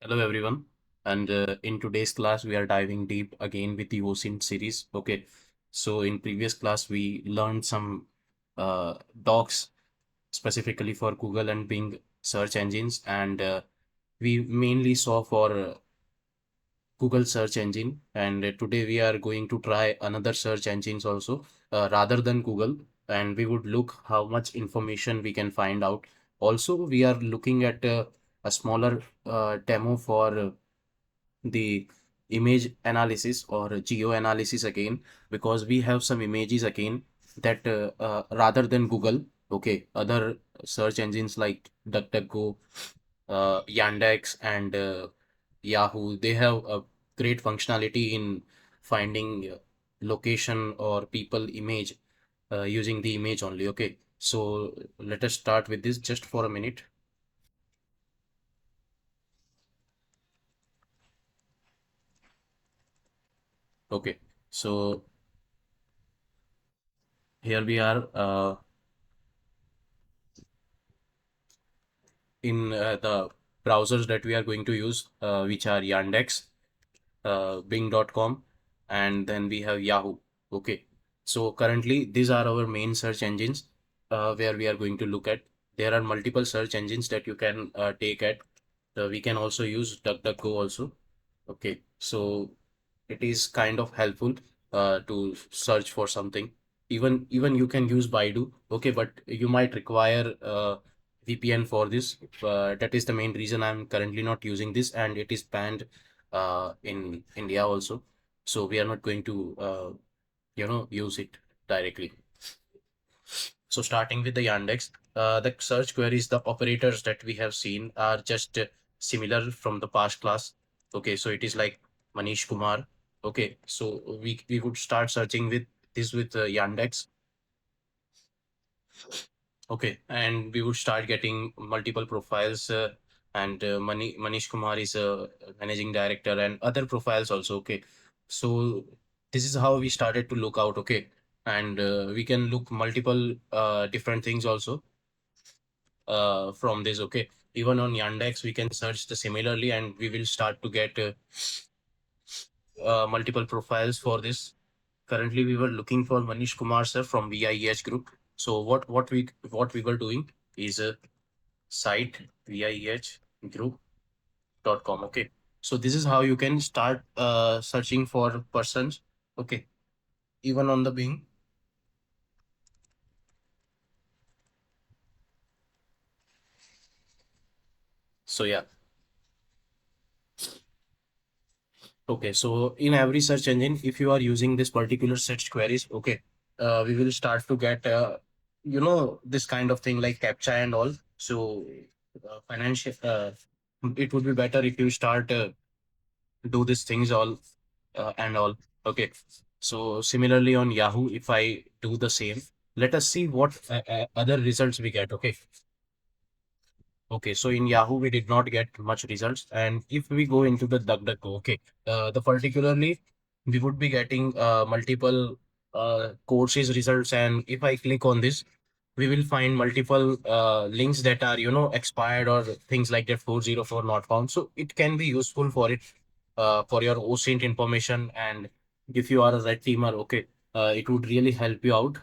Hello everyone, and in today's class we are diving deep again with the OSINT series. Okay, so in previous class we learned some docs specifically for Google and Bing search engines, and we mainly saw for Google search engine. And today we are going to try another search engines also, rather than Google, and we would look how much information we can find out. Also, we are looking at a smaller demo for the image analysis or geo analysis again, because we have some images again that rather than Google, okay, other search engines like DuckDuckGo, Yandex, and Yahoo, they have a great functionality in finding location or people image using the image only. Okay, so let us start with this just for a minute. Okay, so here we are. In the browsers that we are going to use, which are Yandex, Bing.com, and then we have Yahoo. Okay. So currently, these are our main search engines where we are going to look at. There are multiple search engines that you can take at. We can also use DuckDuckGo also. Okay. So it is kind of helpful to search for something. Even you can use Baidu. Okay, but you might require VPN for this. That is the main reason I'm currently not using this, and it is banned in India also. So we are not going to use it directly. So starting with the Yandex, the search queries, the operators that we have seen are just similar from the past class. Okay, so it is like Manish Kumar. Okay, so we would start searching with this with Yandex. Okay, and we would start getting multiple profiles, and Manish Kumar is a managing director, and other profiles also. Okay, so this is how we started to look out. Okay, and we can look multiple different things also from this. Okay, even on Yandex we can search the similarly, and we will start to get multiple profiles for this. Currently, we were looking for Manish Kumar sir from VIEH group. So what we were doing is site VIEH group.com. Okay, so this is how you can start searching for persons. Okay, even on the Bing. So yeah. Okay, so in every search engine, if you are using this particular search queries, okay, we will start to get, this kind of thing like captcha and all. So, financial, it would be better if you start do these things all and all. Okay, so similarly on Yahoo, if I do the same, let us see what other results we get. Okay, okay, so in Yahoo, we did not get much results. And if we go into the DuckDuckGo, okay, the particularly, we would be getting multiple courses results. And if I click on this, we will find multiple links that are, expired or things like that, 404 not found. So it can be useful for it, for your OSINT information. And if you are a red teamer, okay, it would really help you out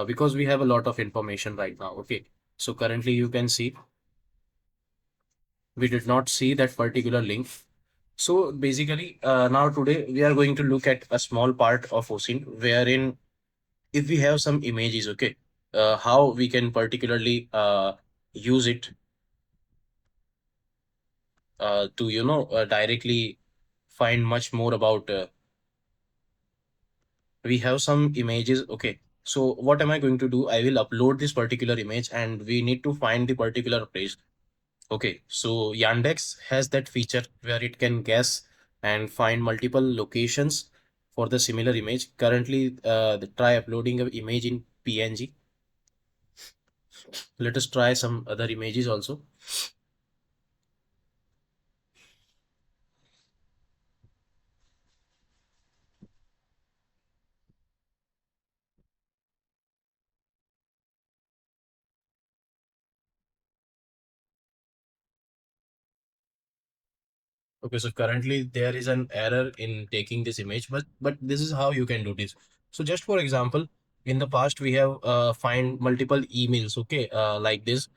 because we have a lot of information right now. Okay, so currently you can see we did not see that particular link. So basically, now today we are going to look at a small part of OSINT wherein if we have some images, okay, how we can particularly use it to, directly find much more about. We have some images, okay. So what am I going to do? I will upload this particular image, and we need to find the particular place. Okay, so Yandex has that feature where it can guess and find multiple locations for the similar image. Currently, try uploading an image in PNG. Let us try some other images also. Okay, so currently there is an error in taking this image, but this is how you can do this. So just for example, in the past we have find multiple emails, okay, like this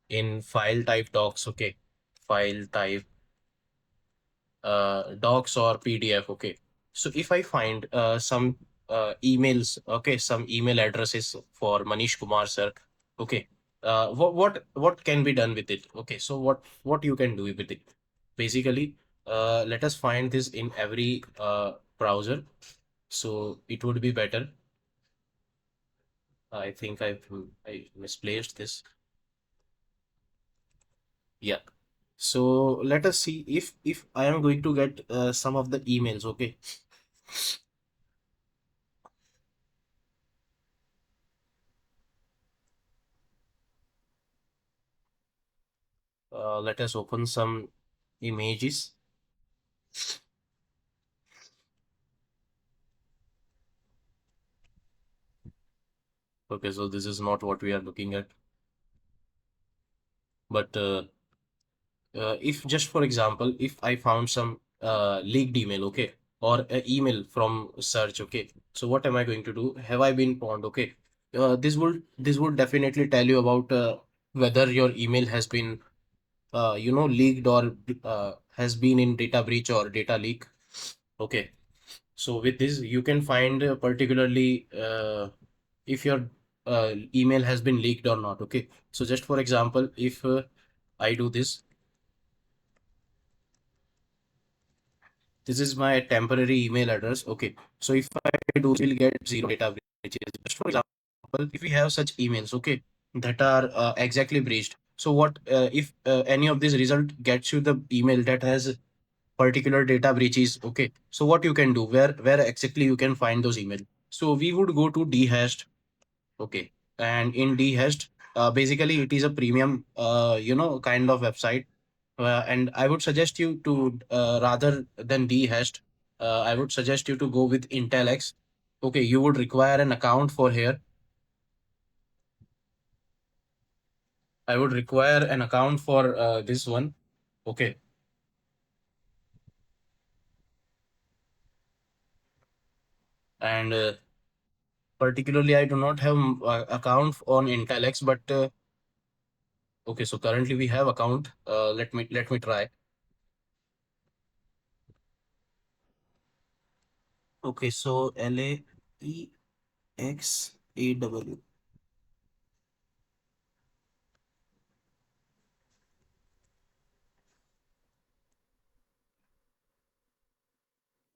in file type docs, okay, file type docs or PDF, okay. So if I find some emails, okay, some email addresses for Manish Kumar sir, okay, what can be done with it? Okay, so what you can do with it? Basically, let us find this in every browser. So it would be better. I think I misplaced this. Yeah. So let us see if I am going to get some of the emails. Okay. Let us open some images. Okay, so this is not what we are looking at. But if just for example, if I found some leaked email, okay, or an email from search, okay. So what am I going to do? Have I been pawned? Okay. This would definitely tell you about whether your email has been leaked or has been in data breach or data leak. Okay. So with this, you can find particularly if your email has been leaked or not. Okay. So just for example, if I do this, this is my temporary email address. Okay. So if I do, we'll get zero data breaches. Just for example, if we have such emails, okay, that are exactly breached. So what if any of this result gets you the email that has particular data breaches? Okay. So what you can do? Where exactly you can find those emails? So we would go to dehashed. Okay. And in dehashed, basically it is a premium, kind of website. And I would suggest you to rather than dehashed, I would suggest you to go with Intelex. Okay, you would require an account for here. I would require an account for this one. Okay, and particularly I do not have account on Intelex, but okay. So currently we have account. Let me try. Okay, so LAEXAW.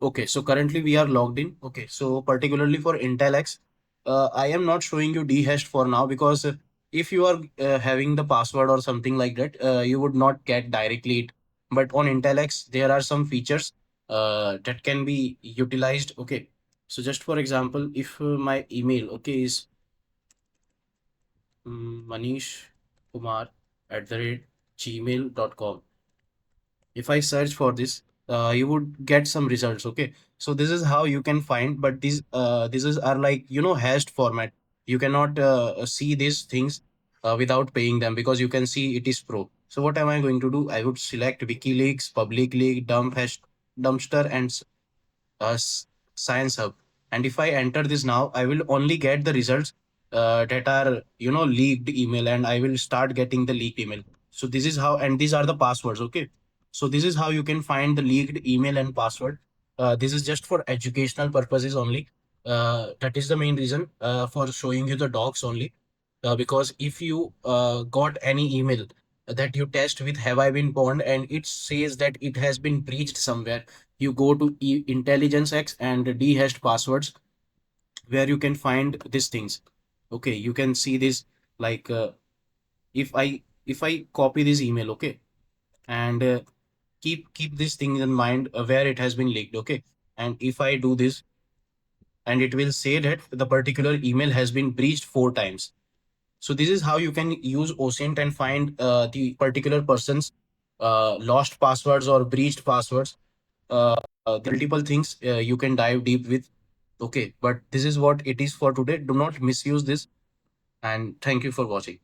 Okay, so currently we are logged in. Okay, so particularly for Intel X, I am not showing you dehashed for now because if you are having the password or something like that, you would not get directly it. But on Intel X, there are some features that can be utilized. Okay, so just for example, if my email, okay, is Manish Kumar @gmail.com. If I search for this, you would get some results. Okay, so this is how you can find, but these is are like hashed format. You cannot see these things without paying them because you can see it is pro. So what am I going to do? I would select WikiLeaks, Public Leak, Dumpster, and Science Hub. And if I enter this now, I will only get the results that are leaked email, and I will start getting the leaked email. So this is how, and these are the passwords. Okay, so this is how you can find the leaked email and password. This is just for educational purposes only. That is the main reason for showing you the docs only. Because if you got any email that you test with have I been pwned and it says that it has been breached somewhere, you go to intelligence x and dehashed passwords where you can find these things. Okay, you can see this, like if I copy this email, okay, and keep this thing in mind where it has been leaked. Okay, and if I do this, and it will say that the particular email has been breached 4 times. So this is how you can use OSINT and find the particular person's lost passwords or breached passwords. The multiple things you can dive deep with. Okay, but this is what it is for today. Do not misuse this, and thank you for watching.